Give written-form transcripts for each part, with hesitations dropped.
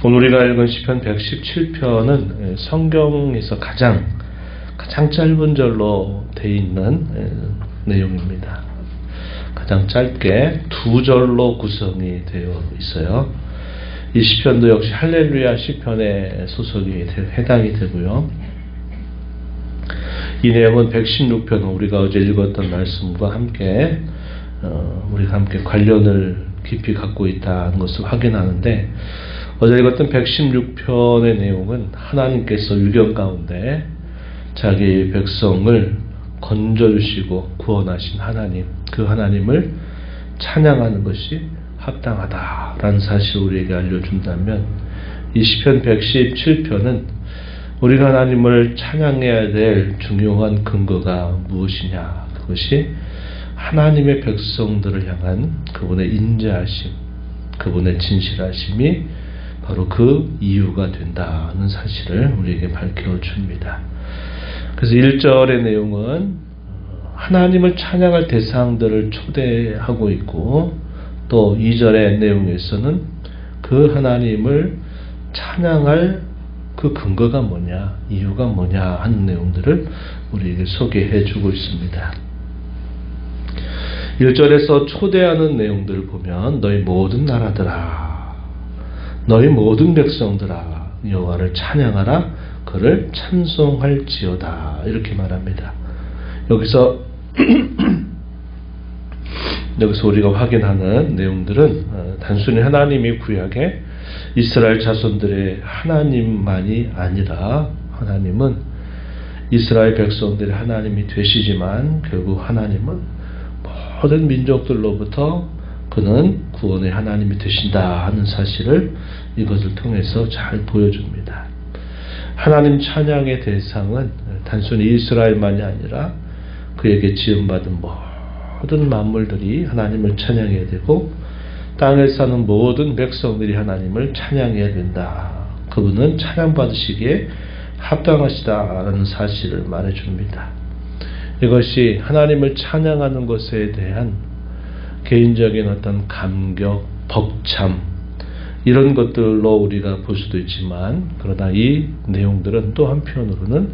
오늘 우리가 읽은 시편 117편은 성경에서 가장 짧은 절로 되어 있는 내용입니다. 가장 짧게 두 절로 구성이 되어 있어요. 이 시편도 역시 할렐루야 시편의 소속이 해당이 되고요. 이 내용은 116편 우리가 어제 읽었던 말씀과 함께 우리가 함께 관련을 깊이 갖고 있다는 것을 확인하는데, 어제 읽었던 116편의 내용은 하나님께서 위경 가운데 자기 백성을 건져주시고 구원하신 하나님, 그 하나님을 찬양하는 것이 합당하다라는 사실을 우리에게 알려준다면, 이 시편 117편은 우리가 하나님을 찬양해야 될 중요한 근거가 무엇이냐, 그것이 하나님의 백성들을 향한 그분의 인자하심, 그분의 진실하심이 바로 그 이유가 된다는 사실을 우리에게 밝혀줍니다. 그래서 1절의 내용은 하나님을 찬양할 대상들을 초대하고 있고, 또 2절의 내용에서는 그 하나님을 찬양할 그 근거가 뭐냐, 이유가 뭐냐 하는 내용들을 우리에게 소개해 주고 있습니다. 1절에서 초대하는 내용들을 보면 너희 모든 나라들아, 너희 모든 백성들아, 여호와를 찬양하라, 그를 찬송할지어다, 이렇게 말합니다. 여기서 우리가 확인하는 내용들은 단순히 하나님이 구약에 이스라엘 자손들의 하나님만이 아니라, 하나님은 이스라엘 백성들의 하나님이 되시지만 결국 하나님은 모든 민족들로부터 그는 구원의 하나님이 되신다 하는 사실을 이것을 통해서 잘 보여줍니다. 하나님 찬양의 대상은 단순히 이스라엘만이 아니라 그에게 지음받은 모든 만물들이 하나님을 찬양해야 되고, 땅에 사는 모든 백성들이 하나님을 찬양해야 된다. 그분은 찬양받으시기에 합당하시다라는 사실을 말해줍니다. 이것이 하나님을 찬양하는 것에 대한 개인적인 어떤 감격, 벅참, 이런 것들로 우리가 볼 수도 있지만, 그러나 이 내용들은 또 한편으로는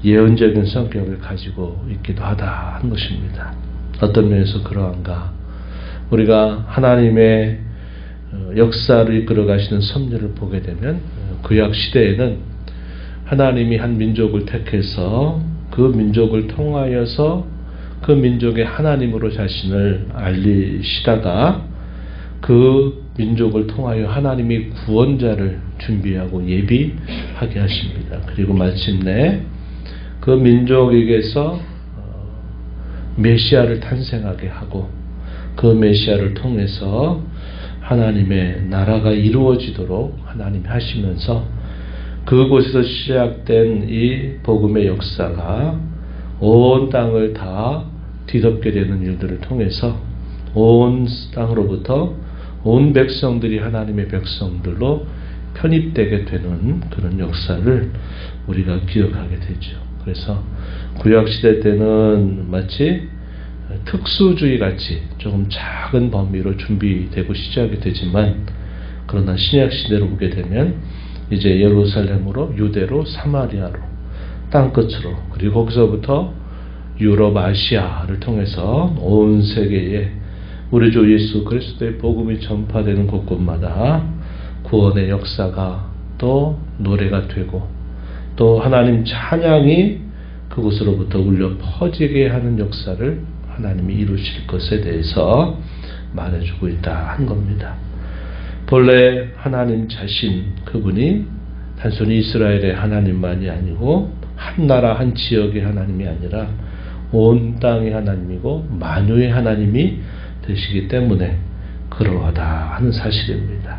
예언적인 성격을 가지고 있기도 하다 하는 것입니다. 어떤 면에서 그러한가? 우리가 하나님의 역사를 이끌어 가시는 섭리를 보게 되면, 구약 시대에는 하나님이 한 민족을 택해서 그 민족을 통하여서 그 민족의 하나님으로 자신을 알리시다가, 그 민족을 통하여 하나님이 구원자를 준비하고 예비하게 하십니다. 그리고 마침내 그 민족에게서 메시아를 탄생하게 하고, 그 메시아를 통해서 하나님의 나라가 이루어지도록 하나님이 하시면서, 그곳에서 시작된 이 복음의 역사가 온 땅을 다 뒤덮게 되는 일들을 통해서 온 땅으로부터 온 백성들이 하나님의 백성들로 편입되게 되는 그런 역사를 우리가 기억하게 되죠. 그래서 구약시대 때는 마치 특수주의 같이 조금 작은 범위로 준비되고 시작이 되지만, 그러나 신약시대로 보게 되면 이제 예루살렘으로, 유대로, 사마리아로, 땅끝으로, 그리고 거기서부터 유럽, 아시아를 통해서 온 세계에 우리 주 예수 그리스도의 복음이 전파되는 곳곳마다 구원의 역사가 또 노래가 되고, 또 하나님 찬양이 그곳으로부터 울려 퍼지게 하는 역사를 하나님이 이루실 것에 대해서 말해주고 있다 한 겁니다. 본래 하나님 자신, 그분이 단순히 이스라엘의 하나님만이 아니고 한 나라 한 지역의 하나님이 아니라 온 땅의 하나님이고 만유의 하나님이 되시기 때문에 그러하다 하는 사실입니다.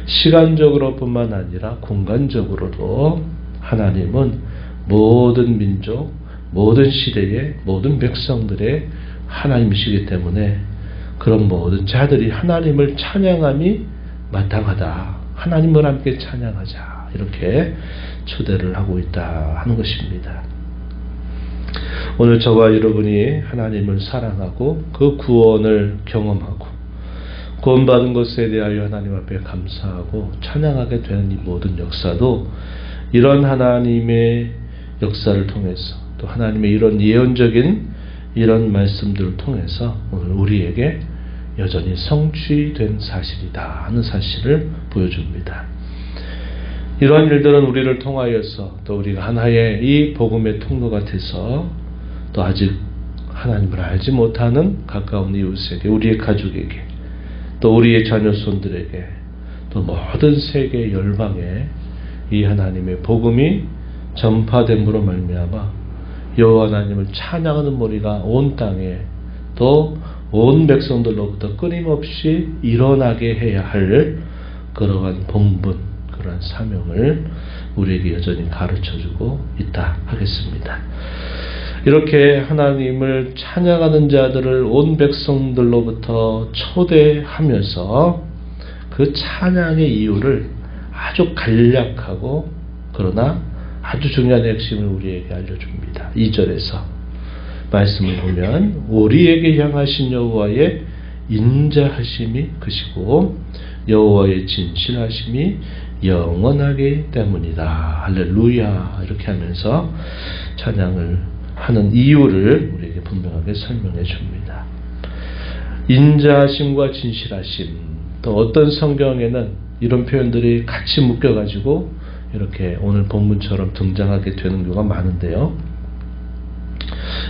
시간적으로 뿐만 아니라 공간적으로도 하나님은 모든 민족, 모든 시대의 모든 백성들의 하나님이시기 때문에 그런 모든 자들이 하나님을 찬양함이 마땅하다. 하나님을 함께 찬양하자. 이렇게 초대를 하고 있다 하는 것입니다. 오늘 저와 여러분이 하나님을 사랑하고 그 구원을 경험하고 구원받은 것에 대하여 하나님 앞에 감사하고 찬양하게 되는 이 모든 역사도 이런 하나님의 역사를 통해서 또 하나님의 이런 예언적인 이런 말씀들을 통해서 오늘 우리에게 여전히 성취된 사실이다 하는 사실을 보여줍니다. 이러한 일들은 우리를 통하여서 또 우리가 하나의 이 복음의 통로가 돼서 또 아직 하나님을 알지 못하는 가까운 이웃에게, 우리의 가족에게, 또 우리의 자녀손들에게, 또 모든 세계 열방에 이 하나님의 복음이 전파됨으로 말미암아 여호와 하나님을 찬양하는 머리가 온 땅에 또 온 백성들로부터 끊임없이 일어나게 해야 할 그러한 본분, 그러한 사명을 우리에게 여전히 가르쳐주고 있다 하겠습니다. 이렇게 하나님을 찬양하는 자들을 온 백성들로부터 초대하면서 그 찬양의 이유를 아주 간략하고 그러나 아주 중요한 핵심을 우리에게 알려줍니다. 2절에서 말씀을 보면 우리에게 향하신 여호와의 인자하심이 크시고 여호와의 진실하심이 영원하기 때문이다. 할렐루야. 이렇게 하면서 찬양을 하는 이유를 우리에게 분명하게 설명해 줍니다. 인자하심과 진실하심, 또 어떤 성경에는 이런 표현들이 같이 묶여가지고 이렇게 오늘 본문처럼 등장하게 되는 경우가 많은데요.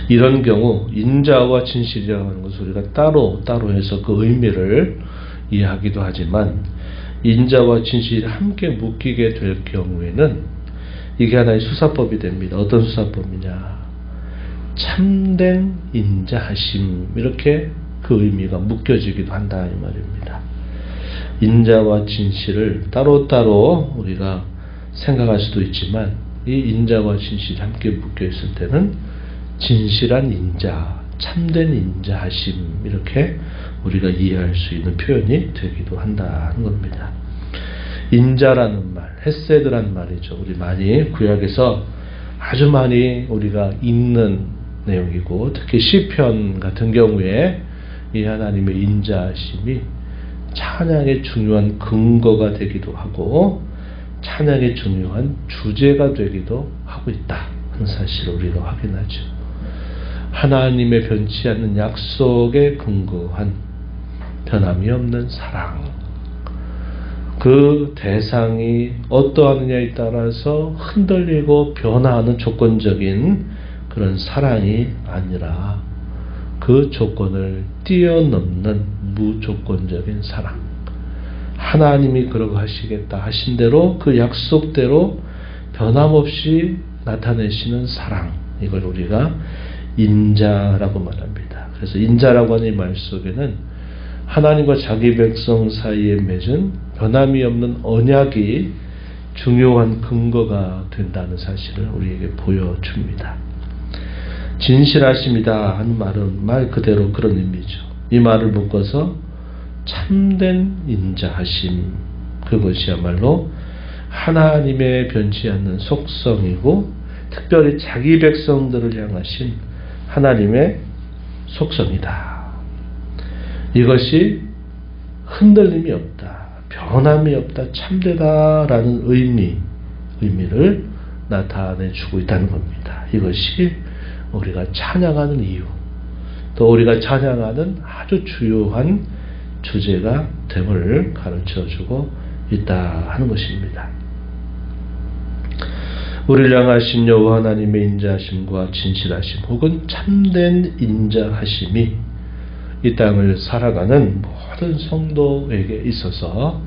이런 경우 인자와 진실이라고 하는 것을 우리가 따로 해서 그 의미를 이해하기도 하지만 인자와 진실이 함께 묶이게 될 경우에는 이게 하나의 수사법이 됩니다. 어떤 수사법이냐? 참된 인자하심, 이렇게 그 의미가 묶여지기도 한다 이 말입니다. 인자와 진실을 따로따로 우리가 생각할 수도 있지만 이 인자와 진실이 함께 묶여 있을 때는 진실한 인자, 참된 인자하심, 이렇게 우리가 이해할 수 있는 표현이 되기도 한다는 겁니다. 인자라는 말, 헤세드라는 말이죠. 우리 많이 구약에서 아주 많이 우리가 읽는 내용이고, 특히 시편 같은 경우에 이 하나님의 인자하심이 찬양의 중요한 근거가 되기도 하고 찬양의 중요한 주제가 되기도 하고 있다 하는 사실을 우리가 확인하죠. 하나님의 변치 않는 약속에 근거한 변함이 없는 사랑, 그 대상이 어떠하느냐에 따라서 흔들리고 변화하는 조건적인 그런 사랑이 아니라 그 조건을 뛰어넘는 무조건적인 사랑, 하나님이 그러고 하시겠다 하신 대로 그 약속대로 변함없이 나타내시는 사랑, 이걸 우리가 인자라고 말합니다. 그래서 인자라고 하는 이 말 속에는 하나님과 자기 백성 사이에 맺은 변함이 없는 언약이 중요한 근거가 된다는 사실을 우리에게 보여줍니다. 진실하심이다 하는 말은 말 그대로 그런 의미죠. 이 말을 묶어서 참된 인자하심, 그것이야말로 하나님의 변치 않는 속성이고 특별히 자기 백성들을 향하신 하나님의 속성이다. 이것이 흔들림이 없다, 변함이 없다, 참되다라는 의미를 나타내주고 있다는 겁니다. 이것이 우리가 찬양하는 이유, 또 우리가 찬양하는 아주 주요한 주제가 됨을 가르쳐주고 있다 하는 것입니다. 우리를 향하신 여호와 하나님의 인자하심과 진실하심 혹은 참된 인자하심이 이 땅을 살아가는 모든 성도에게 있어서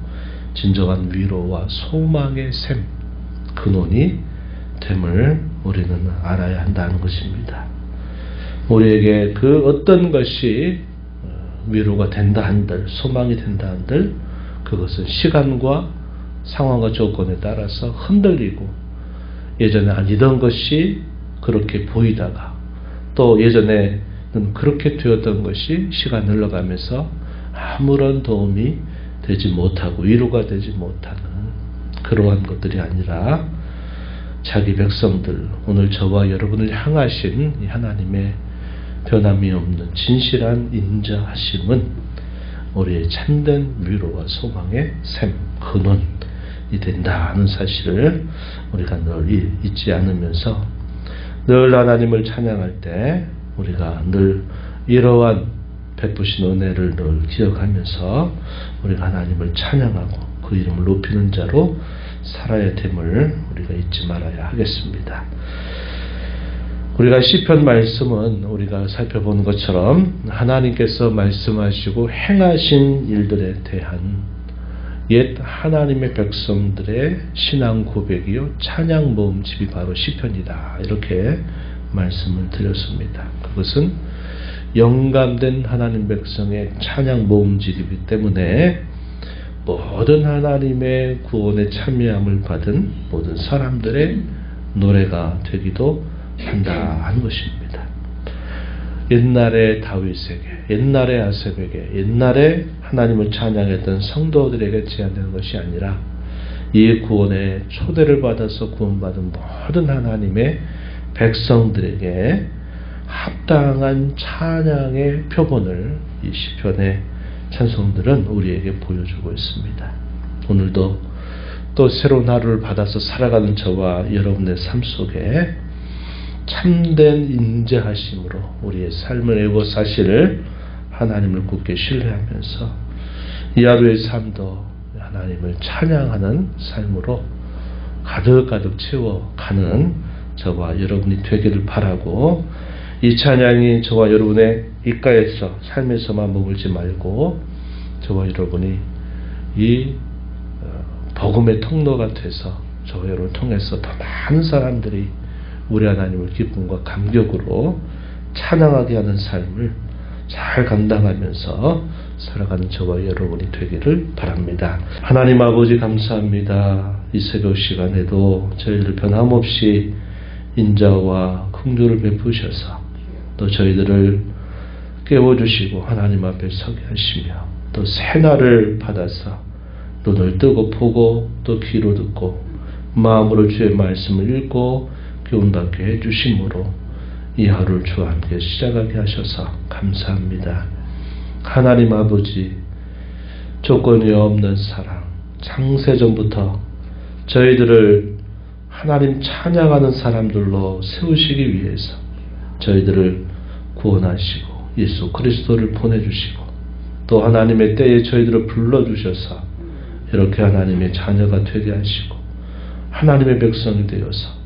진정한 위로와 소망의 샘, 근원이 됨을 우리는 알아야 한다는 것입니다. 우리에게 그 어떤 것이 위로가 된다 한들, 소망이 된다 한들 그것은 시간과 상황과 조건에 따라서 흔들리고 예전에 아니던 것이 그렇게 보이다가 또 예전에는 그렇게 되었던 것이 시간이 흘러가면서 아무런 도움이 되지 못하고 위로가 되지 못하는 그러한 것들이 아니라 자기 백성들, 오늘 저와 여러분을 향하신 이 하나님의 변함이 없는 진실한 인자하심은 우리의 참된 위로와 소망의 샘, 근원이 된다는 사실을 우리가 늘 잊지 않으면서 늘 하나님을 찬양할 때 우리가 늘 이러한 베푸신 은혜를 늘 기억하면서 우리가 하나님을 찬양하고 그 이름을 높이는 자로 살아야 됨을 우리가 잊지 말아야 하겠습니다. 우리가 시편 말씀은 우리가 살펴본 것처럼 하나님께서 말씀하시고 행하신 일들에 대한 옛 하나님의 백성들의 신앙 고백이요 찬양 모음집이 바로 시편이다, 이렇게 말씀을 드렸습니다. 그것은 영감된 하나님 백성의 찬양 모음집이기 때문에 모든 하나님의 구원에 참여함을 받은 모든 사람들의 노래가 되기도 한다 하는 것입니다. 옛날에 다윗에게, 옛날에 아삽에게, 옛날에 하나님을 찬양했던 성도들에게 제한되는 것이 아니라 이 구원의 초대를 받아서 구원받은 모든 하나님의 백성들에게 합당한 찬양의 표본을 이 시편의 찬송들은 우리에게 보여주고 있습니다. 오늘도 또 새로운 하루를 받아서 살아가는 저와 여러분의 삶 속에 참된 인자하심으로 우리의 삶을 애워 사실 하나님을 굳게 신뢰하면서 이 하루의 삶도 하나님을 찬양하는 삶으로 가득가득 채워가는 저와 여러분이 되기를 바라고, 이 찬양이 저와 여러분의 입가에서 삶에서만 머물지 말고 저와 여러분이 이 복음의 통로가 돼서 저와 여러분을 통해서 더 많은 사람들이 우리 하나님을 기쁨과 감격으로 찬양하게 하는 삶을 잘 감당하면서 살아가는 저와 여러분이 되기를 바랍니다. 하나님 아버지 감사합니다. 이 새벽 시간에도 저희들 변함없이 인자와 긍휼을 베푸셔서 또 저희들을 깨워주시고 하나님 앞에 서게 하시며 또 새날을 받아서 눈을 뜨고 보고 또 귀로 듣고 마음으로 주의 말씀을 읽고 교훈받게 해주심으로 이 하루를 주와 함께 시작하게 하셔서 감사합니다. 하나님 아버지, 조건이 없는 사랑, 창세전부터 저희들을 하나님 찬양하는 사람들로 세우시기 위해서 저희들을 구원하시고 예수 그리스도를 보내주시고 또 하나님의 때에 저희들을 불러주셔서 이렇게 하나님의 자녀가 되게 하시고 하나님의 백성이 되어서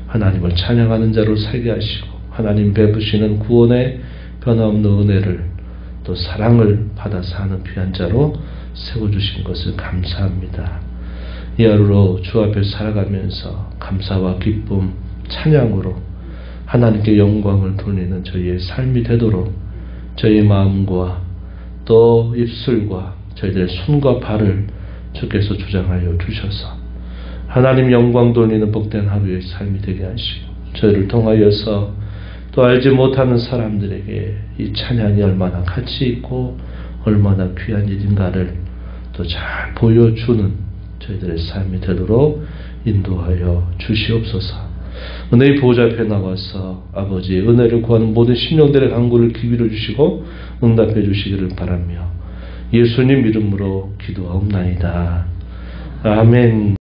하나님을 찬양하는 자로 살게 하시고 하나님 베푸시는 구원의 변함없는 은혜를 또 사랑을 받아 사는 귀한 자로 세워주신 것을 감사합니다. 이 하루로 주 앞에 살아가면서 감사와 기쁨, 찬양으로 하나님께 영광을 돌리는 저희의 삶이 되도록 저희의 마음과 또 입술과 저희들의 손과 발을 주께서 주장하여 주셔서 하나님 영광 돌리는 복된 하루의 삶이 되게 하시고 저희를 통하여서 또 알지 못하는 사람들에게 이 찬양이 얼마나 가치 있고 얼마나 귀한 일인가를 또 잘 보여주는 저희들의 삶이 되도록 인도하여 주시옵소서. 은혜의 보좌 앞에 나와서 아버지의 은혜를 구하는 모든 심령들의 간구를 기울여 주시고 응답해 주시기를 바라며 예수님 이름으로 기도하옵나이다. 아멘.